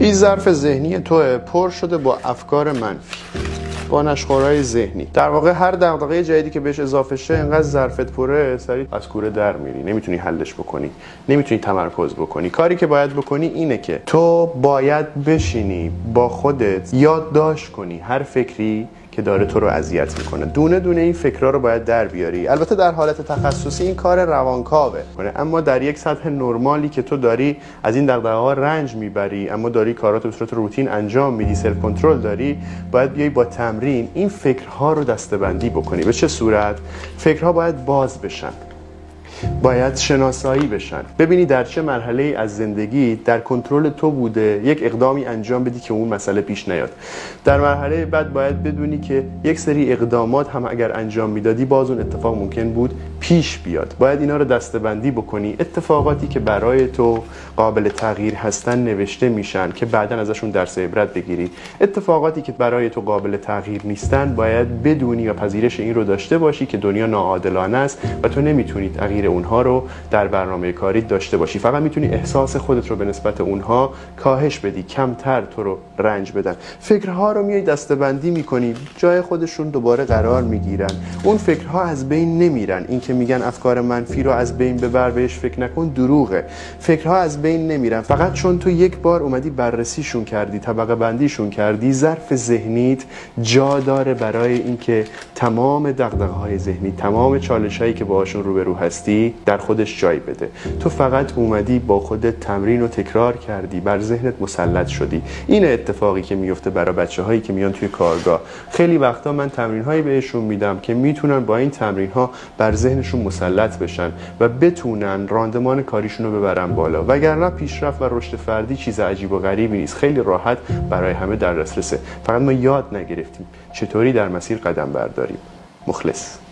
این ظرف ذهنی توه پر شده با افکار منفی، با نشخوارهای ذهنی. در واقع هر دغدغه جدیدی که بهش اضافه شه انقدر ظرفت پره سریع از کوره در میری، نمیتونی حلش بکنی، نمیتونی تمرکز بکنی. کاری که باید بکنی اینه که تو باید بشینی با خودت یادداشت کنی هر فکری که داره تو رو اذیت میکنه، دونه دونه این فکرها رو باید در بیاری. البته در حالت تخصصی این کار روانکاوه، اما در یک سطح نرمالی که تو داری از این دغدغه‌ها رنج میبری اما داری کارات به صورت روتین انجام میدی، سلف کنترل داری، باید بیای با تمرین این فکرها رو دسته‌بندی بکنی. به چه صورت؟ فکرها باید باز بشن، باید شناسایی بشن، ببینی در چه مرحله از زندگی در کنترل تو بوده یک اقدامی انجام بدی که اون مسئله پیش نیاد. در مرحله بعد باید بدونی که یک سری اقدامات هم اگر انجام میدادی باز اون اتفاق ممکن بود پیش بیاد. باید اینا رو دسته‌بندی بکنی. اتفاقاتی که برای تو قابل تغییر هستن نوشته میشن که بعداً ازشون درس عبرت بگیری. اتفاقاتی که برای تو قابل تغییر نیستن باید بدونی و پذیرش این رو داشته باشی که دنیا ناعادلانه است و تو نمیتونی تغییر اونها رو در برنامه کاری داشته باشی. فقط میتونی احساس خودت رو به نسبت اونها کاهش بدی، کمتر تو رو رنج بدن. فکرها رو میای دسته‌بندی میکنی، جای خودشون دوباره قرار میگیرن. اون فکرها از بین نمیرن. این که میگن افکار منفی رو از بین ببر، بهش فکر نکن، دروغه. فکرها از بین نمیرن. فقط چون تو یک بار اومدی بررسیشون کردی، طبقه بندیشون کردی، ظرف ذهنیت جا داره برای اینکه تمام دغدغه‌های ذهنی، تمام چالش‌هایی که باهاشون روبرو هستی در خودش جای بده. تو فقط اومدی با خودت تمرین و تکرار کردی، بر ذهنت مسلط شدی. این اتفاقی که میفته برای بچه‌هایی که میان توی کارگاه. خیلی وقتا من تمرین‌هایی بهشون میدم که میتونن با این تمرین‌ها بر ذهنشون مسلط بشن و بتونن راندمان کاریشون رو ببرن بالا. وگرنه پیشرفت و رشد فردی چیز عجیب و غریبی نیست، خیلی راحت برای همه در دسترسه. فقط ما یاد نگرفتیم چطوری در مسیر قدم برداریم. مخلص.